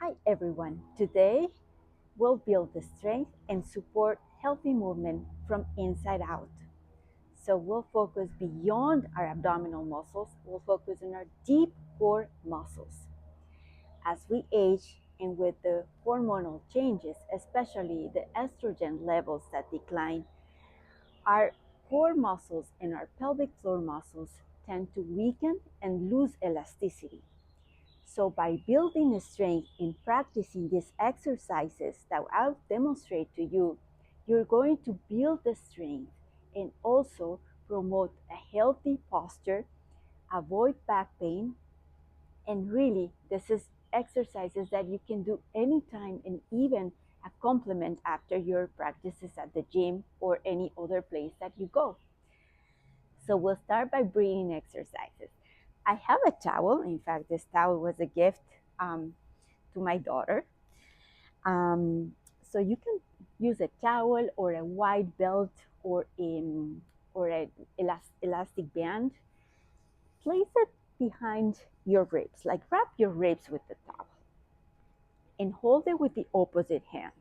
Hi everyone, today we'll build the strength and support healthy movement from inside out. So we'll focus beyond our abdominal muscles, we'll focus on our deep core muscles. As we age and with the hormonal changes, especially the estrogen levels that decline, our core muscles and our pelvic floor muscles tend to weaken and lose elasticity. So by building strength and practicing these exercises that I'll demonstrate to you, you're going to build the strength and also promote a healthy posture, avoid back pain, and really this is exercises that you can do anytime and even a complement after your practices at the gym or any other place that you go. So we'll start by breathing exercises. I have a towel. In fact, this towel was a gift to my daughter. So you can use a towel or a wide belt or an elastic band. Place it behind your ribs, like wrap your ribs with the towel and hold it with the opposite hand.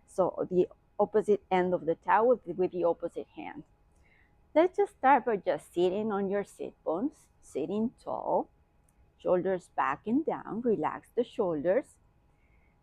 So the opposite end of the towel with the opposite hand. Let's just start by just sitting on your sit bones, sitting tall, shoulders back and down, relax the shoulders,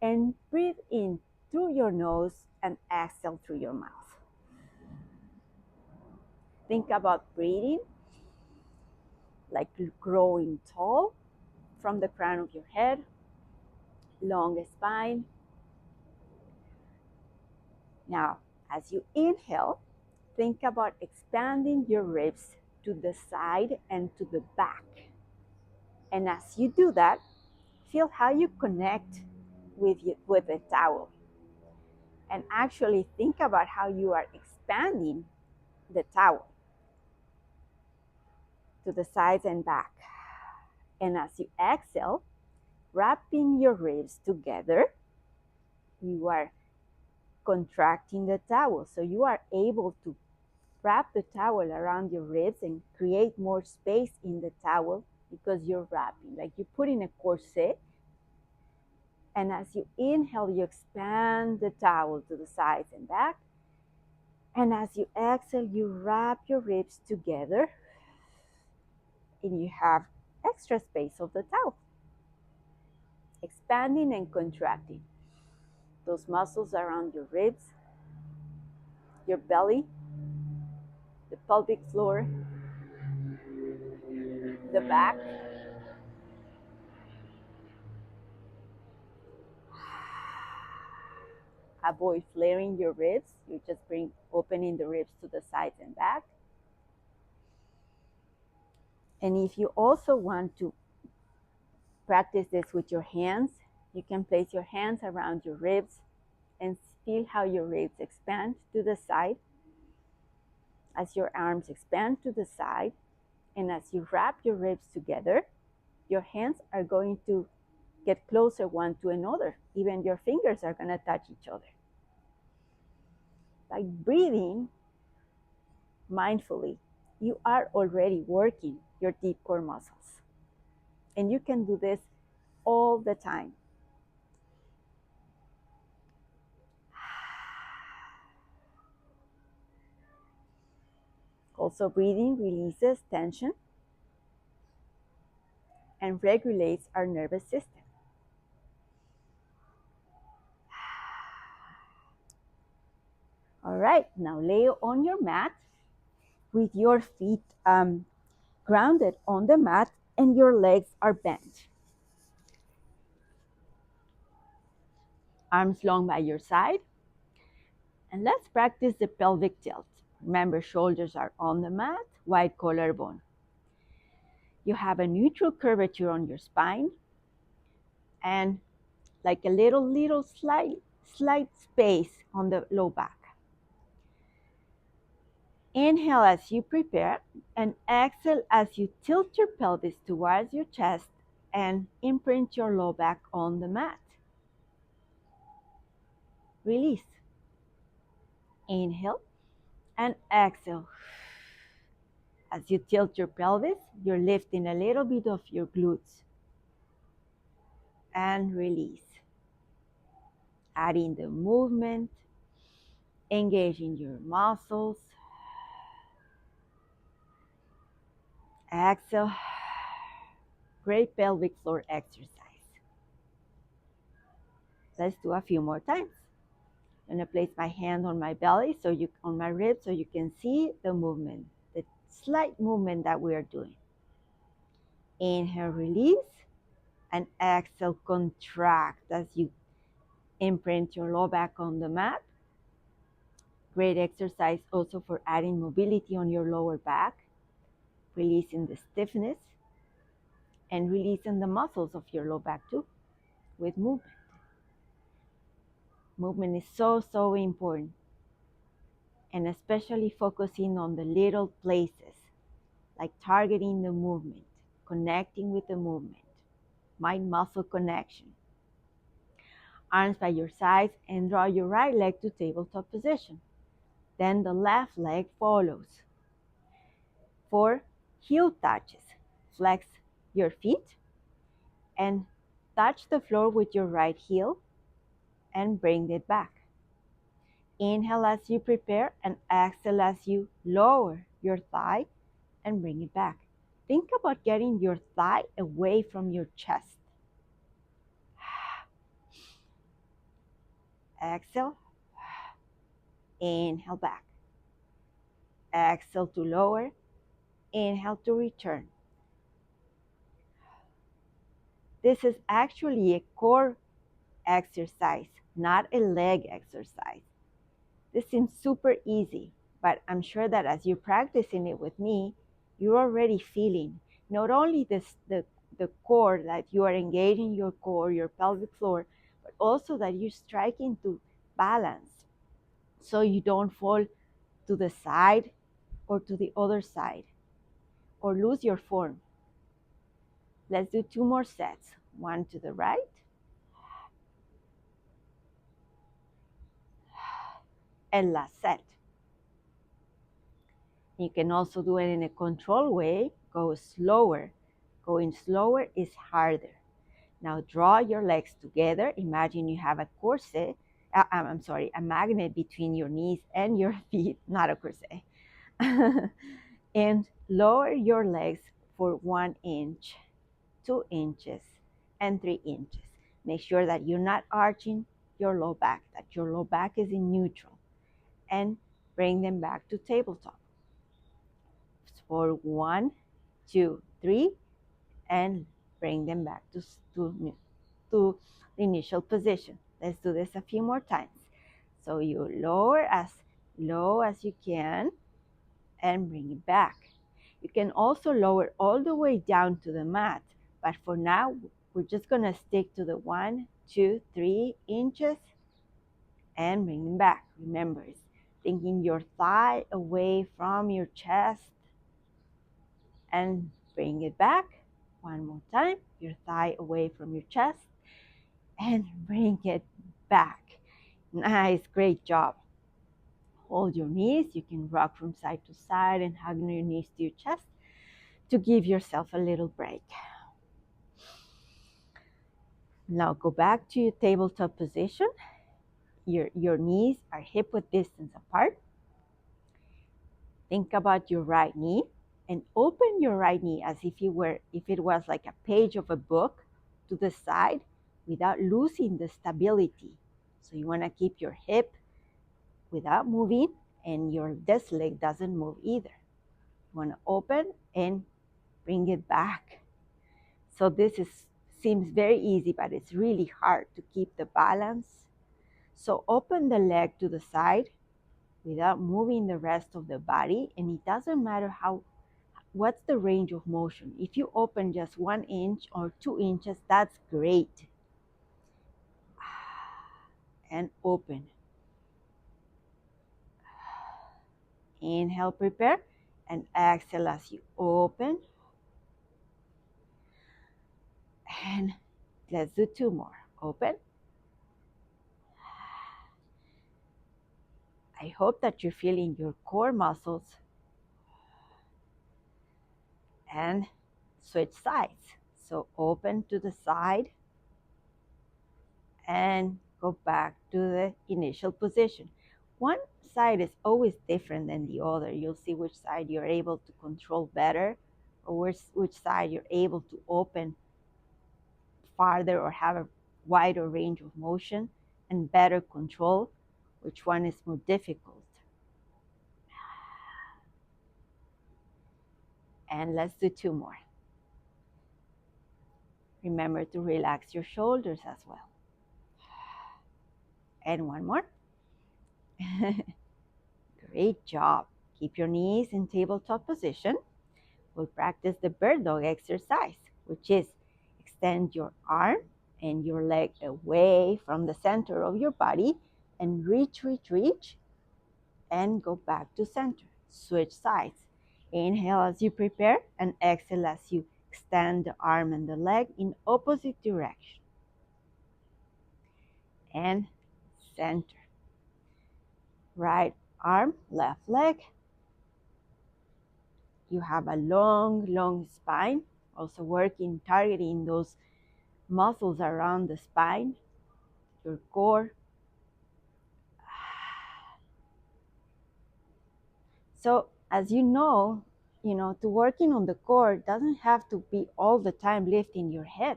and breathe in through your nose and exhale through your mouth. Think about breathing like growing tall from the crown of your head, long spine. Now, as you inhale, think about expanding your ribs to the side and to the back. And as you do that, feel how you connect with the towel. And actually think about how you are expanding the towel to the sides and back. And as you exhale, wrapping your ribs together, you are contracting the towel. So you are able to wrap the towel around your ribs and create more space in the towel because you're wrapping, like you put in a corset. And as you inhale, you expand the towel to the sides and back. And as you exhale, you wrap your ribs together and you have extra space of the towel. Expanding and contracting those muscles around your ribs, your belly, the pelvic floor, the back. Avoid flaring your ribs. You just bring opening the ribs to the sides and back. And if you also want to practice this with your hands, you can place your hands around your ribs and feel how your ribs expand to the side as your arms expand to the side. And as you wrap your ribs together, your hands are going to get closer one to another. Even your fingers are going to touch each other. By breathing mindfully, you are already working your deep core muscles. And you can do this all the time. Also, breathing releases tension and regulates our nervous system. All right, now lay on your mat with your feet grounded on the mat and your legs are bent. Arms long by your side. And let's practice the pelvic tilt. Remember, shoulders are on the mat, wide collarbone. You have a neutral curvature on your spine and like a little slight space on the low back. Inhale as you prepare and exhale as you tilt your pelvis towards your chest and imprint your low back on the mat. Release. Inhale and exhale. As you tilt your pelvis, you're lifting a little bit of your glutes. and release. Adding the movement, engaging your muscles. Exhale. Great pelvic floor exercise. Let's do a few more times. I'm going to place my hand on my belly, on my ribs, so you can see the movement, the slight movement that we are doing. Inhale, release, and exhale, contract as you imprint your low back on the mat. Great exercise also for adding mobility on your lower back, releasing the stiffness, and releasing the muscles of your low back too with movement. Movement is so important, and especially focusing on the little places, like targeting the movement, connecting with the movement, mind-muscle connection. Arms by your sides and draw your right leg to tabletop position. Then the left leg follows. 4 heel touches. Flex your feet and touch the floor with your right heel and bring it back. Inhale as you prepare and exhale as you lower your thigh and bring it back. Think about getting your thigh away from your chest. Exhale. Inhale back. Exhale to lower. Inhale to return. This is actually a core exercise, not a leg exercise. This seems super easy, but I'm sure that as you're practicing it with me, you're already feeling not only the core, that you are engaging your core, your pelvic floor, but also that you're striking to balance so you don't fall to the side or to the other side or lose your form. Let's do 2 more sets. 1 to the right and last set. You can also do it in a controlled way. Go slower. Going slower is harder. Now draw your legs together. Imagine you have a corset, a magnet between your knees and your feet, not a corset. And lower your legs for 1 inch, 2 inches, and 3 inches. Make sure that you're not arching your low back, that your low back is in neutral. And bring them back to tabletop. For 1, 2, 3, and bring them back to the initial position. Let's do this a few more times. So you lower as low as you can and bring it back. You can also lower all the way down to the mat, but for now, we're just gonna stick to the 1, 2, 3 inches and bring them back. Remember, it's thinking your thigh away from your chest and bring it back. 1 more time, your thigh away from your chest and bring it back. Nice, great job. Hold your knees. You can rock from side to side and hug your knees to your chest to give yourself a little break. Now go back to your tabletop position. Your knees are hip width distance apart. Think about your right knee and open your right knee as if it was like a page of a book to the side without losing the stability. So you want to keep your hip without moving, and this leg doesn't move either. You want to open and bring it back. So seems very easy, but it's really hard to keep the balance. So open the leg to the side without moving the rest of the body, and it doesn't matter what's the range of motion. If you open just 1 inch or 2 inches, that's great. And open. Inhale, prepare, and exhale as you open. And let's do 2 more. Open. I hope that you're feeling your core muscles. And switch sides. So open to the side and go back to the initial position. One side is always different than the other. You'll see which side you're able to control better, or which side you're able to open farther or have a wider range of motion and better control, which one is more difficult. And let's do 2 more. Remember to relax your shoulders as well. And 1 more. Great job. Keep your knees in tabletop position. We'll practice the bird dog exercise, which is extend your arm and your leg away from the center of your body and reach, and go back to center. Switch sides. Inhale as you prepare and exhale as you extend the arm and the leg in opposite direction. And center. Right arm, left leg. You have a long spine. Also working, targeting those muscles around the spine, your core. So as you know, to working on the core doesn't have to be all the time lifting your head.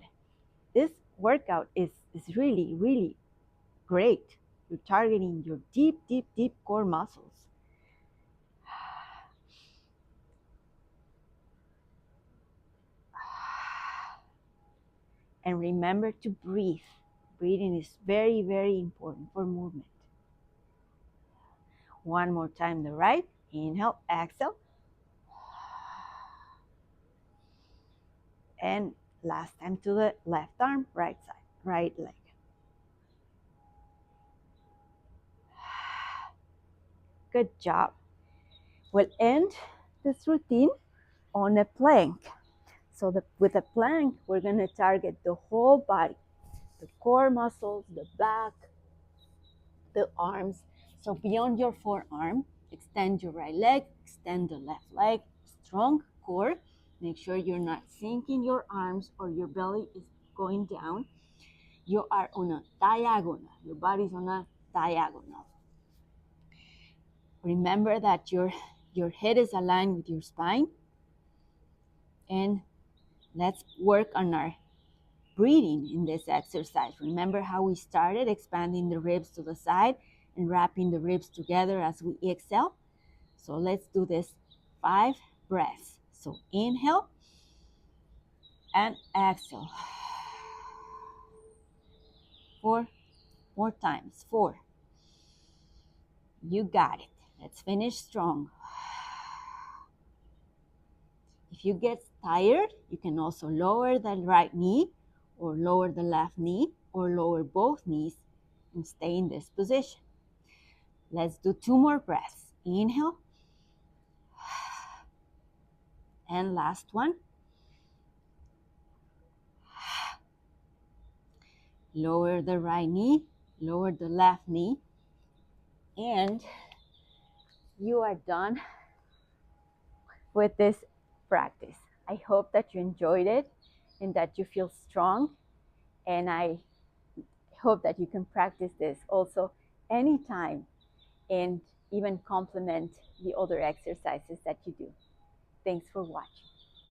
This workout is really great. You're targeting your deep core muscles. And remember to breathe. Breathing is very important for movement. 1 more time, the right. Inhale, exhale. And last time to the left arm, right side, right leg. Good job. We'll end this routine on a plank. So with a plank, we're going to target the whole body, the core muscles, the back, the arms. So beyond your forearm, extend your right leg, extend the left leg, strong core. Make sure you're not sinking your arms or your belly is going down. You are on a diagonal. Your body's on a diagonal. Remember that your head is aligned with your spine. And let's work on our breathing in this exercise. Remember how we started, expanding the ribs to the side and wrapping the ribs together as we exhale? So let's do this 5 breaths. So inhale and exhale. 4 more times. 4. You got it. Let's finish strong. If you get tired, you can also lower the right knee or lower the left knee or lower both knees and stay in this position. Let's do 2 more breaths. Inhale. And last one. Lower the right knee, lower the left knee, and you are done with this practice. I hope that you enjoyed it and that you feel strong, and I hope that you can practice this also anytime and even complement the other exercises that you do. Thanks for watching.